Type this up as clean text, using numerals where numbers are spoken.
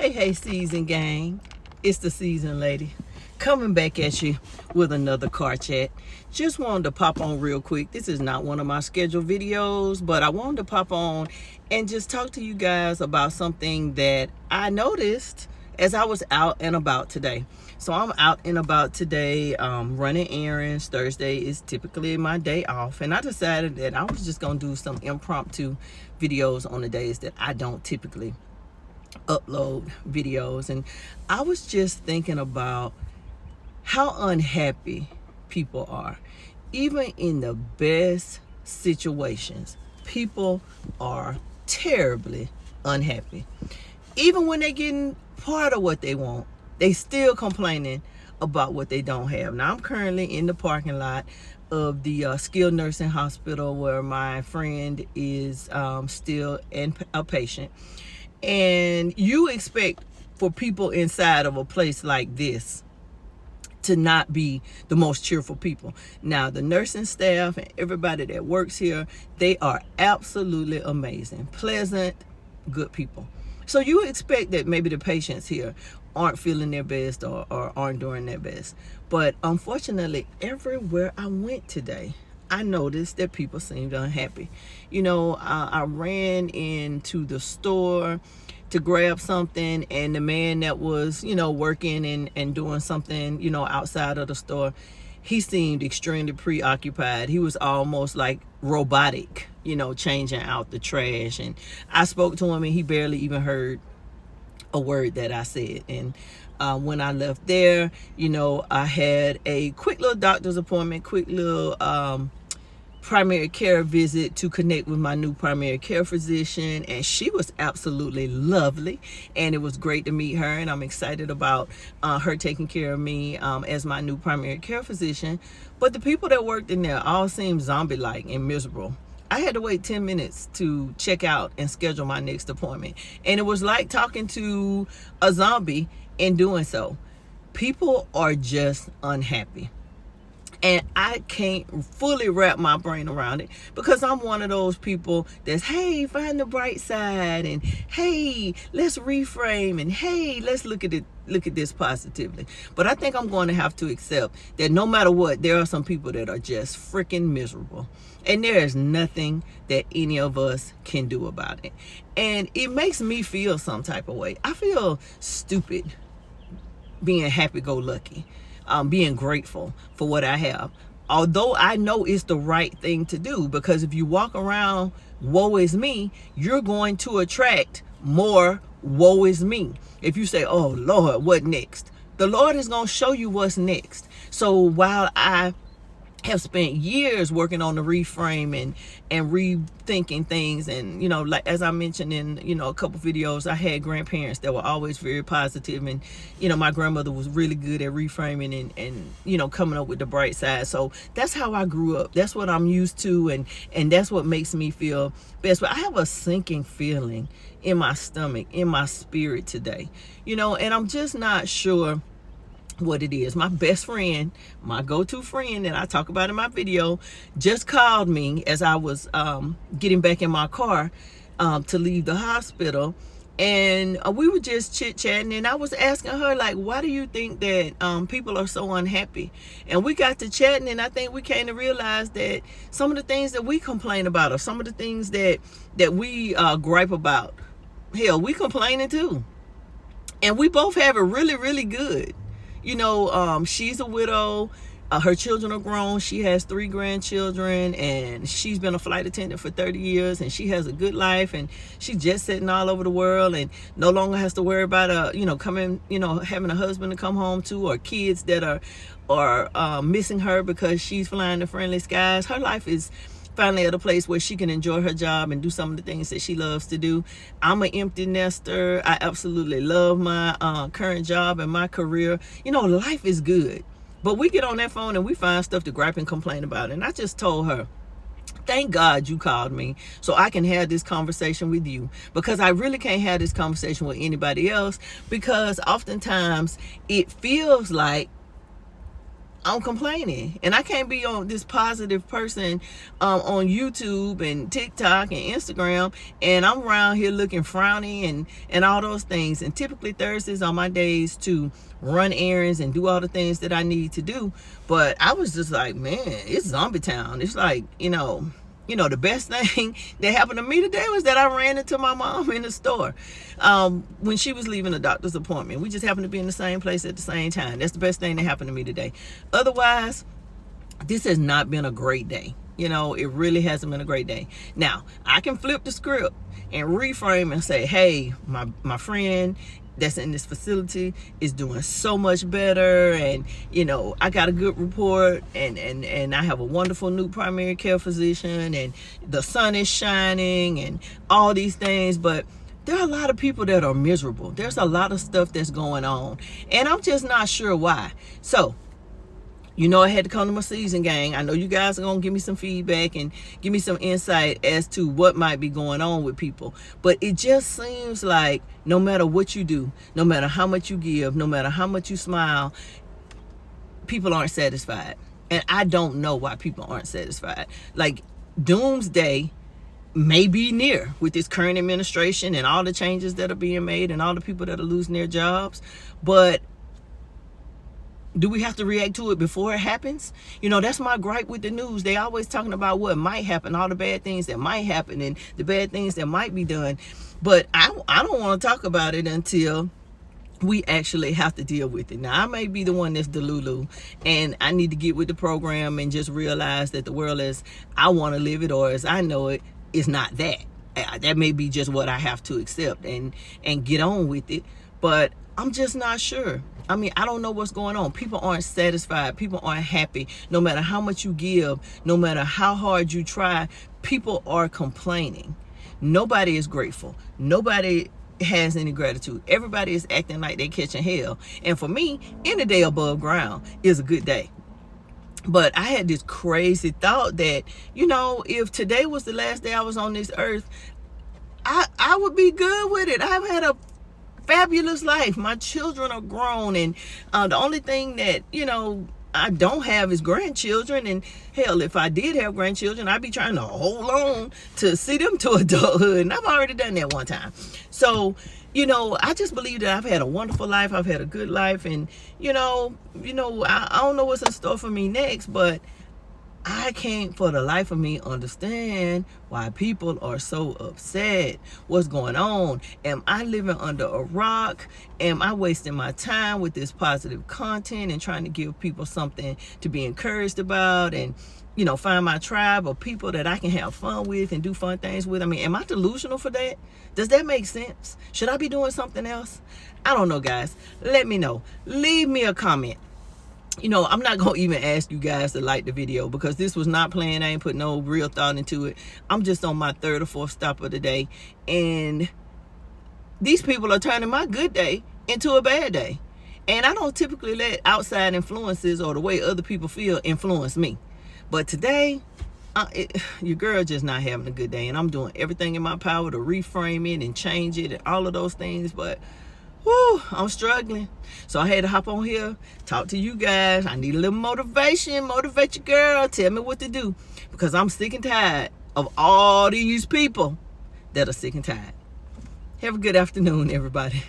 Hey, season gang. It's the season lady coming back at you with another car chat. Just wanted to pop on real quick. This is not one of my scheduled videos, but I wanted to pop on and just talk to you guys about something that I noticed as I was out and about today. So I'm out and about today, running errands. Thursday is typically my day off, and I decided that I was just gonna do some impromptu videos on the days that I don't typically upload videos. And I was just thinking about how unhappy people are. Even in the best situations, people are terribly unhappy. Even when they're getting part of what they want, they still complaining about what they don't have. Now I'm currently in the parking lot of the skilled nursing hospital where my friend is still a patient. And you expect for people inside of a place like this to not be the most cheerful people. Now, the nursing staff and everybody that works here, they are absolutely amazing, pleasant, good people. So you expect that maybe the patients here aren't feeling their best or aren't doing their best. But unfortunately, everywhere I went today, I noticed that people seemed unhappy. I ran into the store to grab something, and the man that was, working and doing something, outside of the store, he seemed extremely preoccupied. He was almost like robotic, changing out the trash. And I spoke to him, and he barely even heard a word that I said. And when I left there, I had a quick little doctor's appointment, quick little primary care visit to connect with my new primary care physician, and she was absolutely lovely, and it was great to meet her, and I'm excited about her taking care of me as my new primary care physician. But the people that worked in there all seemed zombie-like and miserable. I had to wait 10 minutes to check out and schedule my next appointment, and it was like talking to a zombie in doing so. People are just unhappy. And I can't fully wrap my brain around it, because I'm one of those people that's, hey, find the bright side, and hey, let's reframe, and hey, let's look at this positively. But I think I'm going to have to accept that no matter what, there are some people that are just freaking miserable. And there is nothing that any of us can do about it. And it makes me feel some type of way. I feel stupid being happy-go-lucky. Being grateful for what I have, although I know it's the right thing to do, because if you walk around woe is me, you're going to attract more woe is me. If you say, oh Lord, what next? The Lord is going to show you what's next. So while I have spent years working on the reframe and rethinking things, and like as I mentioned in a couple videos, I had grandparents that were always very positive, and my grandmother was really good at reframing and coming up with the bright side. So that's how I grew up. That's what I'm used to, and that's what makes me feel best. But I have a sinking feeling in my stomach, in my spirit today, and I'm just not sure what it is. My best friend, my go-to friend that I talk about in my video, just called me as I was getting back in my car to leave the hospital, and we were just chit-chatting, and I was asking her, like, why do you think that people are so unhappy? And we got to chatting, and I think we came to realize that some of the things that we complain about, or some of the things that we gripe about, hell, we complaining too, and we both have it really, really good. She's a widow. Her children are grown. She has 3 grandchildren, and she's been a flight attendant for 30 years, and she has a good life, and she's just sitting all over the world, and no longer has to worry about having a husband to come home to, or kids that are missing her because she's flying the friendly skies. Her life is finally at a place where she can enjoy her job and do some of the things that she loves to do. I'm an empty nester. I absolutely love my current job and my career. Life is good. But we get on that phone and we find stuff to gripe and complain about. And I just told her, thank God you called me so I can have this conversation with you, because I really can't have this conversation with anybody else, because oftentimes it feels like I'm complaining, and I can't be on this positive person on YouTube and TikTok and Instagram, and I'm around here looking frowny and all those things. And typically Thursdays are my days to run errands and do all the things that I need to do. But I was just like, man, it's zombie town. It's like, the best thing that happened to me today was that I ran into my mom in the store when she was leaving a doctor's appointment. We just happened to be in the same place at the same time. That's the best thing that happened to me today. Otherwise, this has not been a great day. It really hasn't been a great day. Now, I can flip the script and reframe and say, hey, my friend that's in this facility is doing so much better, and I got a good report, and I have a wonderful new primary care physician, and the sun is shining and all these things. But there are a lot of people that are miserable. There's a lot of stuff that's going on, and I'm just not sure why. So I had to come to my season, gang. I know you guys are going to give me some feedback and give me some insight as to what might be going on with people. But it just seems like no matter what you do, no matter how much you give, no matter how much you smile, people aren't satisfied. And I don't know why people aren't satisfied. Like, doomsday may be near with this current administration and all the changes that are being made and all the people that are losing their jobs. But do we have to react to it before it happens? That's my gripe with the news. They always talking about what might happen, all the bad things that might happen and the bad things that might be done. But I don't want to talk about it until we actually have to deal with it. Now, I may be the one that's delulu, and I need to get with the program and just realize that the world as I want to live it, or as I know it, is not that. That may be just what I have to accept and get on with it. But I'm just not sure. I don't know what's going on. People aren't satisfied. People aren't happy. No matter how much you give, no matter how hard you try, people are complaining. Nobody is grateful. Nobody has any gratitude. Everybody is acting like they're catching hell. And for me, any day above ground is a good day. But I had this crazy thought that, if today was the last day I was on this earth, I would be good with it. I've had a fabulous life. My children are grown, and the only thing that I don't have is grandchildren. And hell, if I did have grandchildren, I'd be trying to hold on to see them to adulthood, and I've already done that one time. So I just believe that I've had a wonderful life. I've had a good life, and I don't know what's in store for me next, but I can't for the life of me understand why people are so upset. What's going on? Am I living under a rock? Am I wasting my time with this positive content and trying to give people something to be encouraged about, and find my tribe of people that I can have fun with and do fun things with? Am I delusional for that? Does that make sense? Should I be doing something else? I don't know, guys. Let me know. Leave me a comment. I'm not going to even ask you guys to like the video, because this was not planned. I ain't put no real thought into it. I'm just on my third or fourth stop of the day. And these people are turning my good day into a bad day. And I don't typically let outside influences or the way other people feel influence me. But today, your girl just not having a good day. And I'm doing everything in my power to reframe it and change it and all of those things. But I'm struggling. So I had to hop on here, talk to you guys. I need a little motivation. Motivate your girl. Tell me what to do. Because I'm sick and tired of all these people that are sick and tired. Have a good afternoon, everybody.